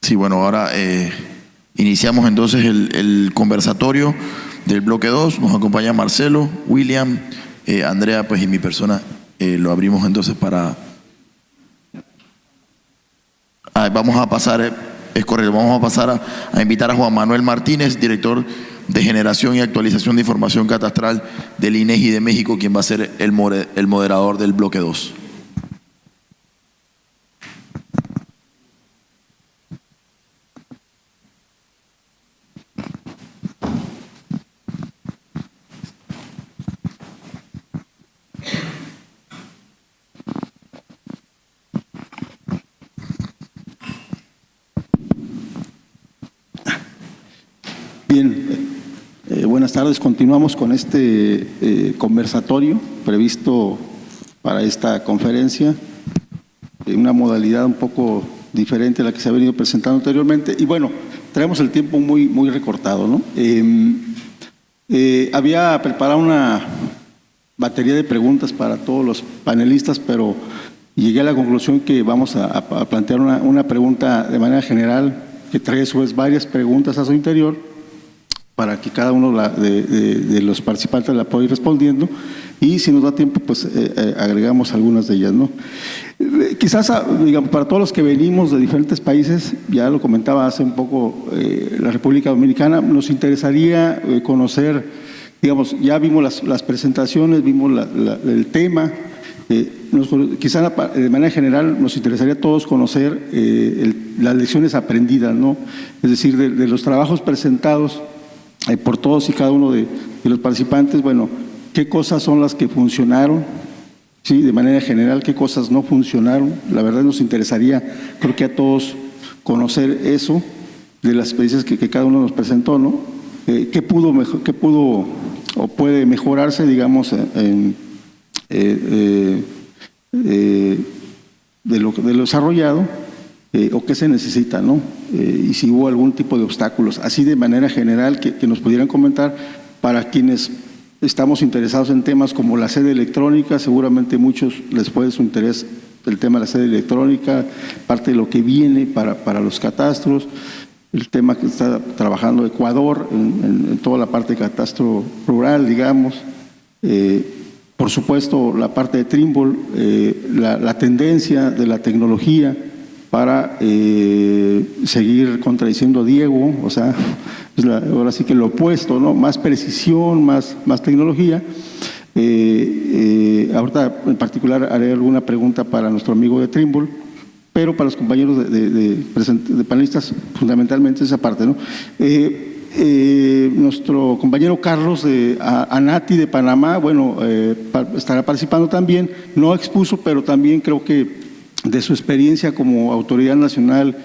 Sí, bueno, ahora iniciamos entonces el conversatorio del bloque 2. Nos acompaña Marcelo, William, Andrea, pues, y mi persona. Lo abrimos entonces para... vamos a pasar, es correcto, vamos a pasar a invitar a Juan Manuel Martínez, director de Generación y Actualización de Información Catastral del INEGI de México, quien va a ser el moderador del bloque 2. Bien, buenas tardes. Continuamos con este conversatorio previsto para esta conferencia, una modalidad un poco diferente a la que se ha venido presentando anteriormente. Y bueno, traemos el tiempo muy recortado, ¿no? Había preparado una batería de preguntas para todos los panelistas, pero llegué a la conclusión que vamos a plantear una pregunta de manera general, que trae a su vez varias preguntas a su interior, para que cada uno de los participantes la pueda ir respondiendo, y si nos da tiempo, pues agregamos algunas de ellas, ¿no? Quizás, digamos, para todos los que venimos de diferentes países, ya lo comentaba hace un poco la República Dominicana, nos interesaría conocer, digamos, ya vimos las presentaciones, vimos el tema, quizá de manera general nos interesaría a todos conocer las lecciones aprendidas, ¿no? Es decir, de los trabajos presentados por todos y cada uno de los participantes, bueno, qué cosas son las que funcionaron, sí, de manera general, qué cosas no funcionaron. La verdad nos interesaría, creo que a todos, conocer eso de las experiencias que cada uno nos presentó, ¿no? ¿Qué pudo o puede mejorarse, digamos, de lo desarrollado, o qué se necesita, ¿no? Y si hubo algún tipo de obstáculos, así de manera general que nos pudieran comentar. Para quienes estamos interesados en temas como la sede electrónica, seguramente muchos les puede su interés el tema de la sede electrónica, parte de lo que viene para los catastros, el tema que está trabajando Ecuador en toda la parte de catastro rural, digamos, por supuesto la parte de Trimble, la tendencia de la tecnología para seguir contradiciendo a Diego, o sea, ahora sí que lo opuesto, ¿no? Más precisión, más tecnología. Ahorita en particular haré alguna pregunta para nuestro amigo de Trimble, pero para los compañeros de panelistas, fundamentalmente esa parte, ¿no? Nuestro compañero Carlos de ANATI de Panamá, bueno, estará participando también, no expuso, pero también creo que de su experiencia como autoridad nacional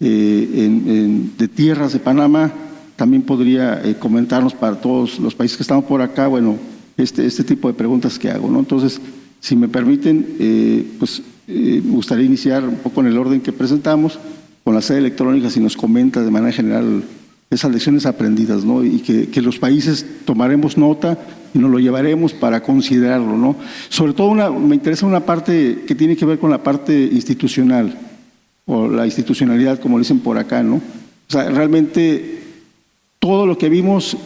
de tierras de Panamá, también podría comentarnos para todos los países que estamos por acá, bueno, este tipo de preguntas que hago, ¿no? Entonces, si me permiten, pues me gustaría iniciar un poco en el orden que presentamos, con la sede electrónica, si nos comenta de manera general esas lecciones aprendidas, ¿no? Y que los países tomaremos nota y nos lo llevaremos para considerarlo, ¿no? Sobre todo me interesa una parte que tiene que ver con la parte institucional, o la institucionalidad, como dicen por acá, ¿no? O sea, realmente todo lo que vimos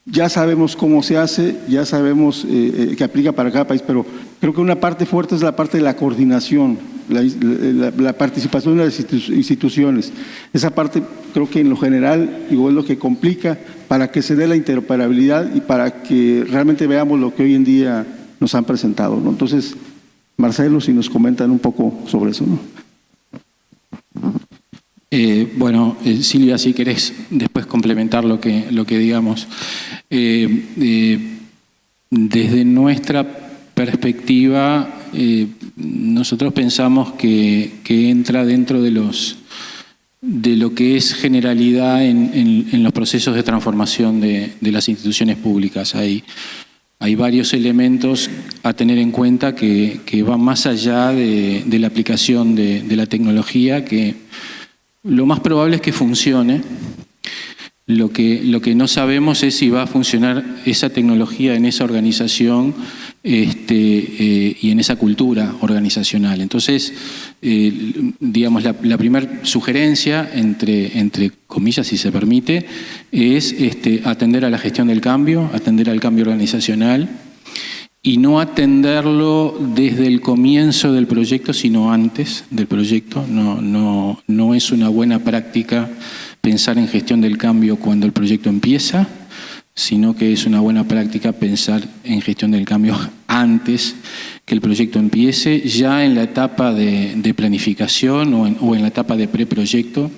ya sabemos cómo se hace, ya sabemos que aplica para cada país, pero creo que una parte fuerte es la parte de la coordinación, la participación de las instituciones. Esa parte creo que en lo general igual es lo que complica para que se dé la interoperabilidad y para que realmente veamos lo que hoy en día nos han presentado, ¿no? Entonces, Marcelo, si nos comentan un poco sobre eso, ¿no? Bueno, Silvia, si querés después complementar lo que digamos. Desde nuestra perspectiva, nosotros pensamos que entra dentro de lo que es generalidad en los procesos de transformación de las instituciones públicas. Hay varios elementos a tener en cuenta que van más allá de la aplicación de la tecnología, que lo más probable es que funcione. Lo que no sabemos es si va a funcionar esa tecnología en esa organización y en esa cultura organizacional. Entonces, digamos, la primera sugerencia, entre comillas, si se permite, es atender a la gestión del cambio, atender al cambio organizacional, y no atenderlo desde el comienzo del proyecto, sino antes del proyecto. No es una buena práctica pensar en gestión del cambio cuando el proyecto empieza, sino que es una buena práctica pensar en gestión del cambio antes que el proyecto empiece, ya en la etapa de planificación o en la etapa de preproyecto.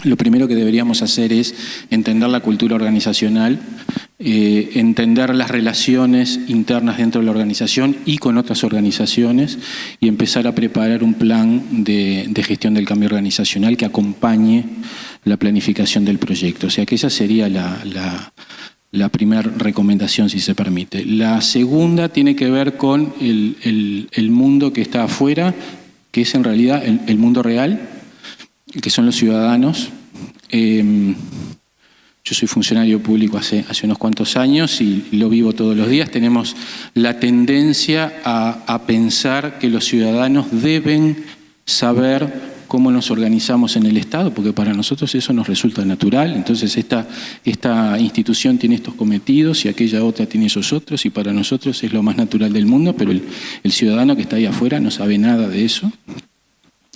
Lo primero que deberíamos hacer es entender la cultura organizacional, entender las relaciones internas dentro de la organización y con otras organizaciones, y empezar a preparar un plan de gestión del cambio organizacional que acompañe la planificación del proyecto. O sea que esa sería la primera recomendación, si se permite. La segunda tiene que ver con el mundo que está afuera, que es en realidad el mundo real, que son los ciudadanos. Yo soy funcionario público hace unos cuantos años y lo vivo todos los días. Tenemos la tendencia a pensar que los ciudadanos deben saber cómo nos organizamos en el Estado, porque para nosotros eso nos resulta natural. Entonces esta institución tiene estos cometidos y aquella otra tiene esos otros, y para nosotros es lo más natural del mundo, pero el ciudadano que está ahí afuera no sabe nada de eso,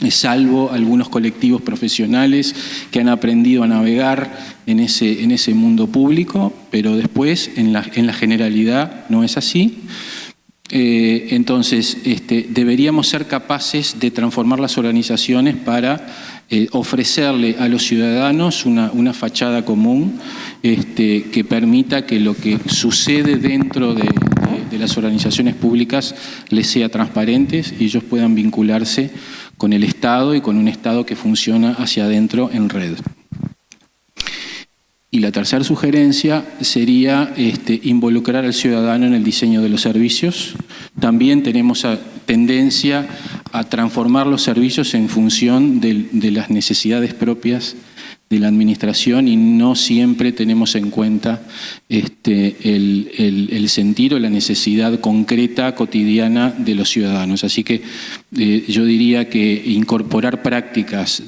salvo algunos colectivos profesionales que han aprendido a navegar en ese mundo público, pero después en la generalidad no es así. Entonces, deberíamos ser capaces de transformar las organizaciones para ofrecerle a los ciudadanos una fachada común que permita que lo que sucede dentro de las organizaciones públicas les sea transparente y ellos puedan vincularse con el Estado y con un Estado que funciona hacia adentro en red. Y la tercera sugerencia sería involucrar al ciudadano en el diseño de los servicios. También tenemos tendencia a transformar los servicios en función de las necesidades propias de la administración y no siempre tenemos en cuenta el sentir o la necesidad concreta, cotidiana de los ciudadanos. Así que yo diría que incorporar prácticas,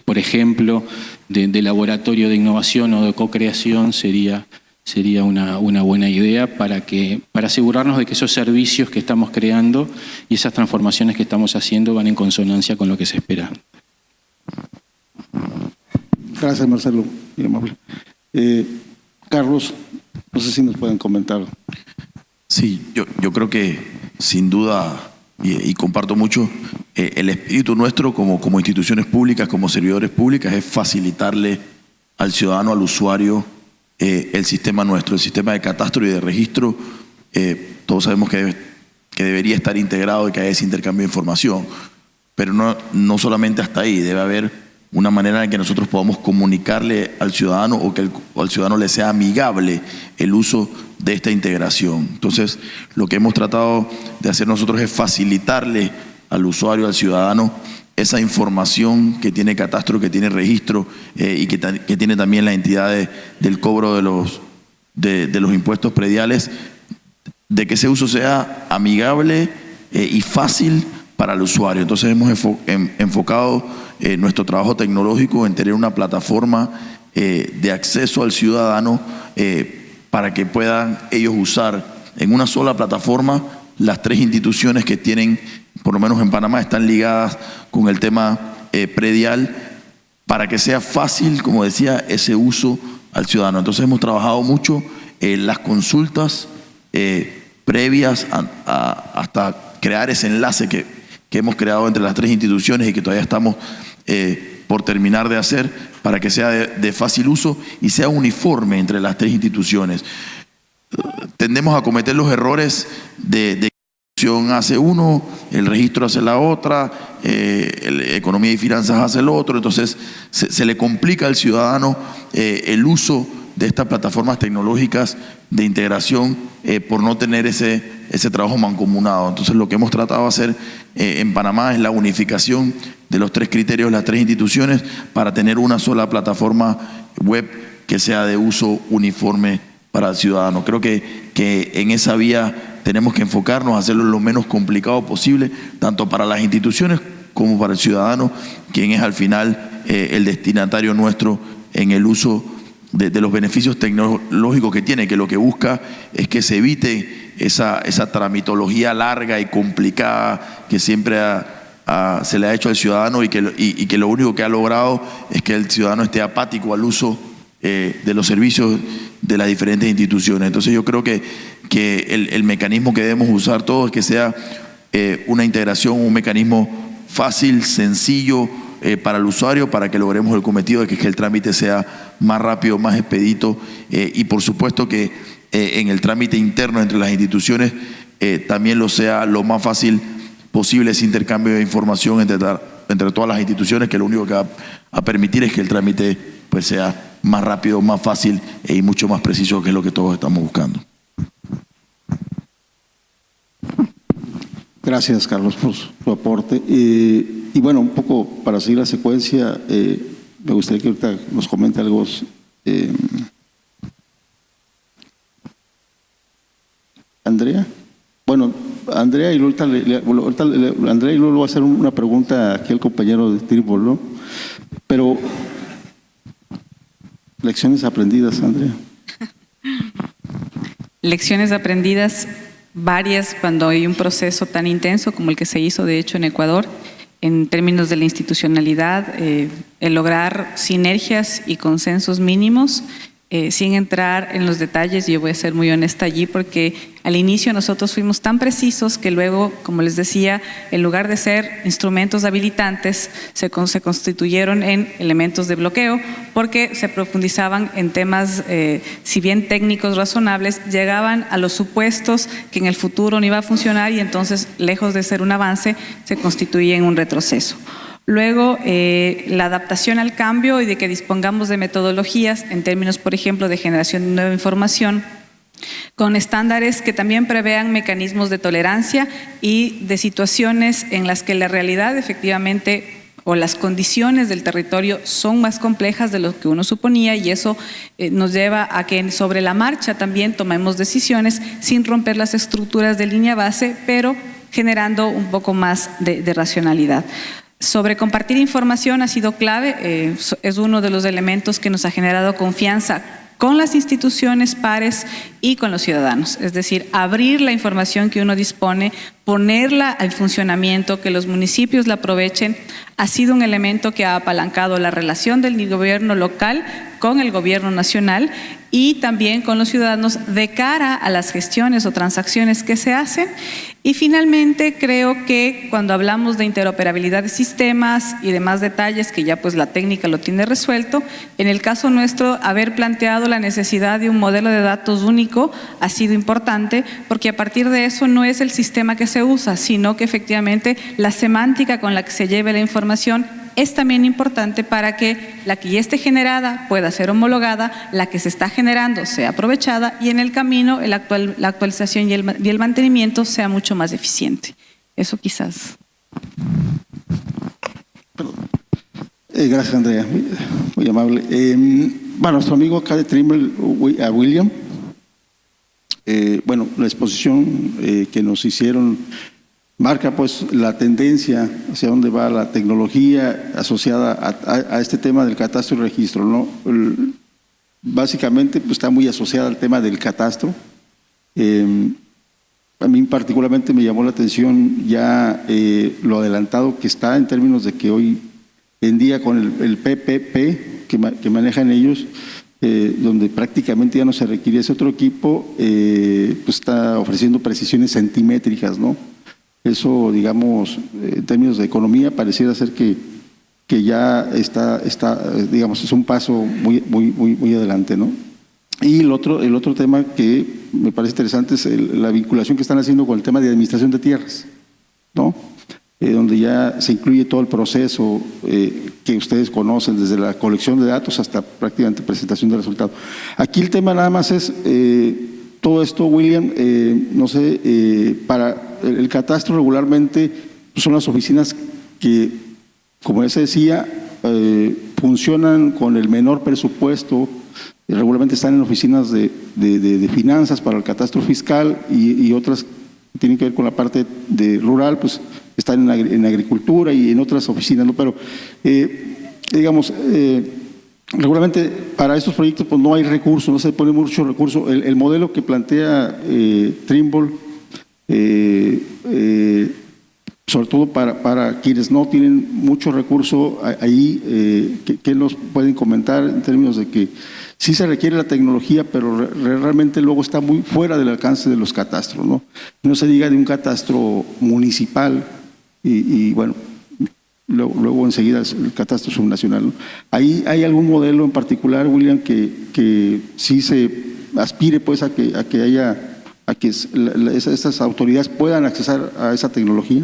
por ejemplo, de laboratorio de innovación o de co-creación sería una buena idea para asegurarnos de que esos servicios que estamos creando y esas transformaciones que estamos haciendo van en consonancia con lo que se espera. Gracias, Marcelo. Muy amable. Carlos, no sé si nos pueden comentar. Sí, yo creo que sin duda, y comparto mucho, el espíritu nuestro como instituciones públicas, como servidores públicas, es facilitarle al ciudadano, al usuario, el sistema nuestro, el sistema de catastro y de registro. Todos sabemos que debería estar integrado y que haya ese intercambio de información, pero no solamente hasta ahí, debe haber una manera en que nosotros podamos comunicarle al ciudadano o que al ciudadano le sea amigable el uso de esta integración. Entonces, lo que hemos tratado de hacer nosotros es facilitarle al usuario, al ciudadano, esa información que tiene catastro, que tiene registro y que tiene también la entidad del cobro de los impuestos prediales, de que ese uso sea amigable y fácil para el usuario. Entonces hemos enfocado nuestro trabajo tecnológico en tener una plataforma de acceso al ciudadano para que puedan ellos usar en una sola plataforma las tres instituciones que tienen, por lo menos en Panamá, están ligadas con el tema predial, para que sea fácil, como decía, ese uso al ciudadano. Entonces hemos trabajado mucho en las consultas previas hasta crear ese enlace que hemos creado entre las tres instituciones y que todavía estamos por terminar de hacer, para que sea de fácil uso y sea uniforme entre las tres instituciones. Tendemos a cometer los errores de hace uno, el registro hace la otra, economía y finanzas hace el otro. Entonces se le complica al ciudadano el uso de estas plataformas tecnológicas de integración por no tener ese trabajo mancomunado. Entonces lo que hemos tratado de hacer en Panamá es la unificación de los tres criterios de las tres instituciones para tener una sola plataforma web que sea de uso uniforme para el ciudadano. Creo que en esa vía tenemos que enfocarnos a hacerlo lo menos complicado posible, tanto para las instituciones como para el ciudadano, quien es al final el destinatario nuestro en el uso de los beneficios tecnológicos que tiene, que lo que busca es que se evite esa tramitología larga y complicada que siempre se le ha hecho al ciudadano y que lo único que ha logrado es que el ciudadano esté apático al uso de los servicios de las diferentes instituciones. Entonces yo creo que el mecanismo que debemos usar todos es que sea una integración, un mecanismo fácil, sencillo para el usuario, para que logremos el cometido de que el trámite sea más rápido, más expedito, y por supuesto que en el trámite interno entre las instituciones también lo sea lo más fácil posible ese intercambio de información entre todas las instituciones, que lo único que va a permitir es que el trámite pues sea más rápido, más fácil y mucho más preciso, que es lo que todos estamos buscando. Gracias, Carlos, por su aporte. Y bueno, un poco para seguir la secuencia, me gustaría que ahorita nos comente algo. Andrea. Bueno, Andrea, y ahorita Andrea, y luego le voy a hacer una pregunta aquí al compañero de Tribol, ¿no? Pero, lecciones aprendidas, Andrea. Lecciones aprendidas varias cuando hay un proceso tan intenso como el que se hizo de hecho en Ecuador, en términos de la institucionalidad, el lograr sinergias y consensos mínimos, sin entrar en los detalles. Yo voy a ser muy honesta allí porque al inicio nosotros fuimos tan precisos que luego, como les decía, en lugar de ser instrumentos habilitantes, se constituyeron en elementos de bloqueo porque se profundizaban en temas, si bien técnicos razonables, llegaban a los supuestos que en el futuro no iba a funcionar y entonces, lejos de ser un avance, se constituía en un retroceso. Luego, la adaptación al cambio y de que dispongamos de metodologías en términos, por ejemplo, de generación de nueva información, con estándares que también prevean mecanismos de tolerancia y de situaciones en las que la realidad efectivamente o las condiciones del territorio son más complejas de lo que uno suponía, y eso nos lleva a que sobre la marcha también tomemos decisiones sin romper las estructuras de línea base, pero generando un poco más de racionalidad. Sobre compartir información ha sido clave, es uno de los elementos que nos ha generado confianza con las instituciones pares y con los ciudadanos. Es decir, abrir la información que uno dispone, ponerla al funcionamiento, que los municipios la aprovechen, ha sido un elemento que ha apalancado la relación del gobierno local con el gobierno nacional y también con los ciudadanos de cara a las gestiones o transacciones que se hacen. Y finalmente creo que cuando hablamos de interoperabilidad de sistemas y demás detalles que ya pues la técnica lo tiene resuelto, en el caso nuestro haber planteado la necesidad de un modelo de datos único ha sido importante, porque a partir de eso no es el sistema que se usa, sino que efectivamente la semántica con la que se lleve la información es también importante para que la que ya esté generada pueda ser homologada, la que se está generando sea aprovechada y en el camino la actualización y el mantenimiento sea mucho más eficiente. Eso quizás. Gracias, Andrea, muy amable. Bueno, nuestro amigo acá de Trimble, William, bueno, la exposición que nos hicieron marca pues la tendencia hacia dónde va la tecnología asociada a este tema del catastro y registro, ¿no? Básicamente pues está muy asociada al tema del catastro. A mí particularmente me llamó la atención ya lo adelantado que está en términos de que hoy en día con el PPP que manejan ellos, donde prácticamente ya no se requiere ese otro equipo, pues está ofreciendo precisiones centimétricas, ¿no? Eso, digamos, en términos de economía, pareciera ser que ya está, digamos, es un paso muy adelante, ¿no? Y el otro tema que me parece interesante es la vinculación que están haciendo con el tema de administración de tierras, ¿no? Donde ya se incluye todo el proceso que ustedes conocen, desde la colección de datos hasta prácticamente presentación de resultados. Aquí el tema nada más es todo esto, William, no sé, para el catastro regularmente son las oficinas que, como ya se decía, funcionan con el menor presupuesto, regularmente están en oficinas de de finanzas para el catastro fiscal y otras que tienen que ver con la parte de rural, pues están en agricultura y en otras oficinas, ¿no? Pero digamos, regularmente para estos proyectos pues no hay recursos, no se pone mucho recurso. El modelo que plantea Trimble, sobre todo para quienes no tienen mucho recurso, ahí, ¿qué nos pueden comentar en términos de que sí se requiere la tecnología, pero realmente luego está muy fuera del alcance de los catastros, ¿no? No se diga de un catastro municipal y bueno, luego enseguida el catastro subnacional, ¿no? ¿Hay algún modelo en particular, William, que sí se aspire pues a que estas autoridades puedan accesar a esa tecnología?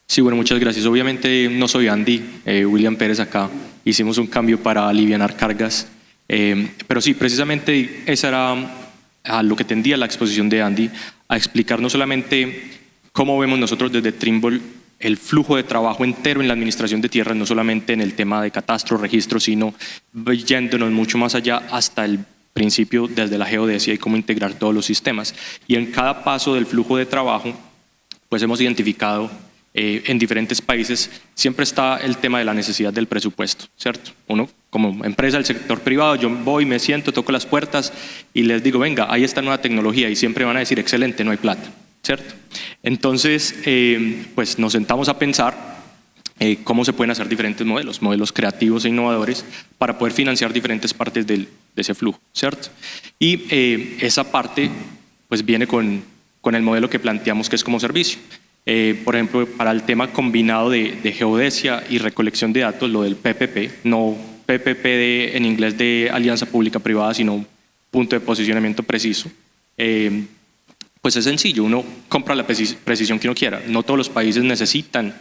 Sí, bueno, muchas gracias. Obviamente no soy Andy, William Pérez acá. Hicimos un cambio para alivianar cargas, pero sí, precisamente esa era a lo que tendía la exposición de Andy, a explicar no solamente cómo vemos nosotros desde Trimble el flujo de trabajo entero en la administración de tierras, no solamente en el tema de catastro, registro, sino yéndonos mucho más allá hasta el principio desde la geodesia y cómo integrar todos los sistemas. Y en cada paso del flujo de trabajo, pues hemos identificado en diferentes países, siempre está el tema de la necesidad del presupuesto, ¿cierto? Uno, como empresa del sector privado, yo voy, me siento, toco las puertas y les digo, venga, hay esta nueva tecnología, y siempre van a decir, excelente, no hay plata, ¿cierto? Entonces, pues nos sentamos a pensar cómo se pueden hacer diferentes modelos creativos e innovadores para poder financiar diferentes partes de ese flujo, ¿cierto? Y esa parte pues viene con el modelo que planteamos, que es como servicio. Por ejemplo, para el tema combinado de geodesia y recolección de datos, lo del PPP, no PPP en inglés de alianza pública-privada, sino punto de posicionamiento preciso, pues es sencillo, uno compra la precisión que uno quiera. No todos los países necesitan,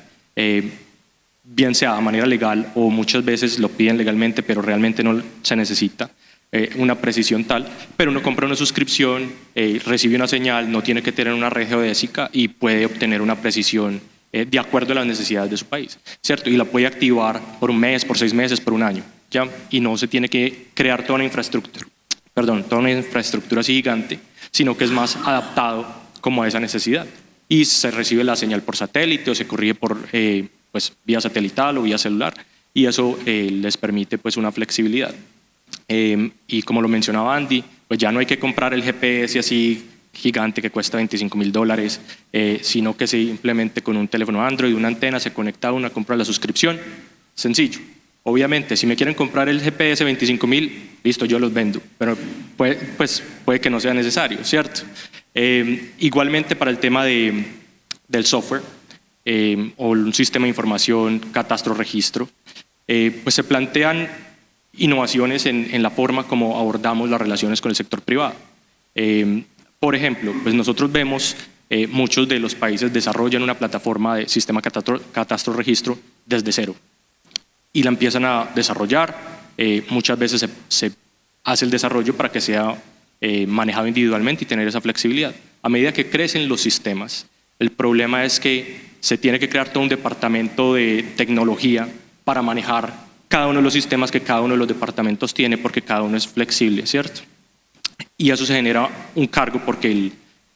bien sea de manera legal o muchas veces lo piden legalmente, pero realmente no se necesita una precisión tal, pero uno compra una suscripción, recibe una señal, no tiene que tener una red geodésica y puede obtener una precisión de acuerdo a las necesidades de su país, ¿cierto? Y la puede activar por un mes, por 6 meses, por un año, ¿ya? Y no se tiene que crear toda una infraestructura así gigante, sino que es más adaptado como a esa necesidad. Y se recibe la señal por satélite o se corrige por pues, vía satelital o vía celular, y eso les permite pues, una flexibilidad. Y como lo mencionaba Andy, pues ya no hay que comprar el GPS así gigante que cuesta $25,000, sino que simplemente con un teléfono Android, una antena, se conecta a una, compra la suscripción, sencillo. Obviamente, si me quieren comprar el GPS 25,000, listo, yo los vendo, pero puede que no sea necesario, ¿cierto? Igualmente para el tema del software o un sistema de información, catastro, registro, pues se plantean innovaciones en la forma como abordamos las relaciones con el sector privado. Por ejemplo, pues nosotros vemos muchos de los países desarrollan una plataforma de sistema catastro-registro desde cero y la empiezan a desarrollar. Muchas veces se hace el desarrollo para que sea manejado individualmente y tener esa flexibilidad. A medida que crecen los sistemas, el problema es que se tiene que crear todo un departamento de tecnología para manejar cada uno de los sistemas que cada uno de los departamentos tiene, porque cada uno es flexible, ¿cierto? Y eso se genera un cargo porque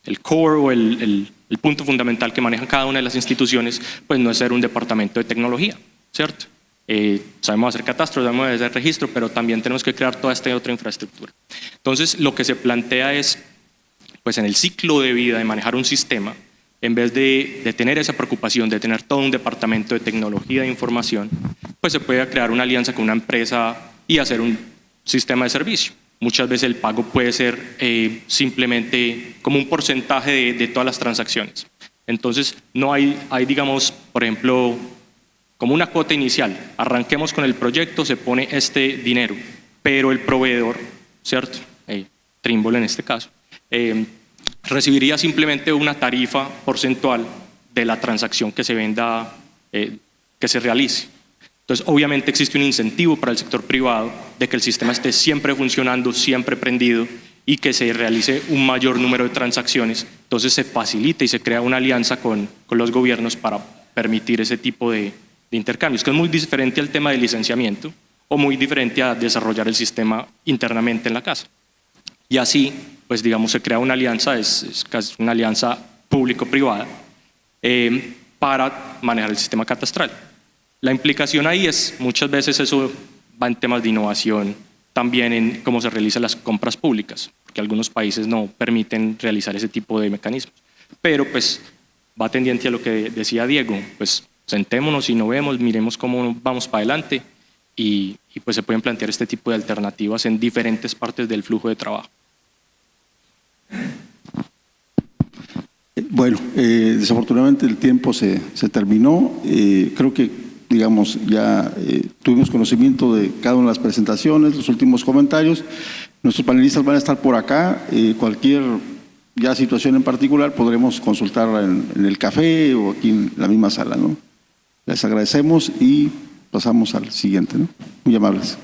el core o el punto fundamental que manejan cada una de las instituciones, pues no es ser un departamento de tecnología, ¿cierto? Sabemos hacer catastro, sabemos hacer registro, pero también tenemos que crear toda esta otra infraestructura. Entonces, lo que se plantea es, pues en el ciclo de vida de manejar un sistema, en vez de tener esa preocupación de tener todo un departamento de tecnología de información, pues se puede crear una alianza con una empresa y hacer un sistema de servicio. Muchas veces el pago puede ser simplemente como un porcentaje de todas las transacciones. Entonces, no hay, digamos, por ejemplo, como una cuota inicial. Arranquemos con el proyecto, se pone este dinero, pero el proveedor, ¿cierto? Trimble en este caso, recibiría simplemente una tarifa porcentual de la transacción que se venda, que se realice. Entonces, obviamente existe un incentivo para el sector privado de que el sistema esté siempre funcionando, siempre prendido y que se realice un mayor número de transacciones. Entonces se facilita y se crea una alianza con los gobiernos para permitir ese tipo de intercambios, que es muy diferente al tema del licenciamiento o muy diferente a desarrollar el sistema internamente en la casa. Y así, pues digamos, se crea una alianza, es casi una alianza público-privada para manejar el sistema catastral. La implicación ahí es, muchas veces eso va en temas de innovación, también en cómo se realizan las compras públicas, porque algunos países no permiten realizar ese tipo de mecanismos. Pero pues va tendiente a lo que decía Diego, pues sentémonos, innovemos, miremos cómo vamos para adelante y pues se pueden plantear este tipo de alternativas en diferentes partes del flujo de trabajo. Bueno, desafortunadamente el tiempo se terminó. Creo que, digamos, ya tuvimos conocimiento de cada una de las presentaciones, los últimos comentarios. Nuestros panelistas van a estar por acá. Cualquier ya situación en particular podremos consultarla en el café o aquí en la misma sala, ¿no? Les agradecemos y pasamos al siguiente, ¿no? Muy amables.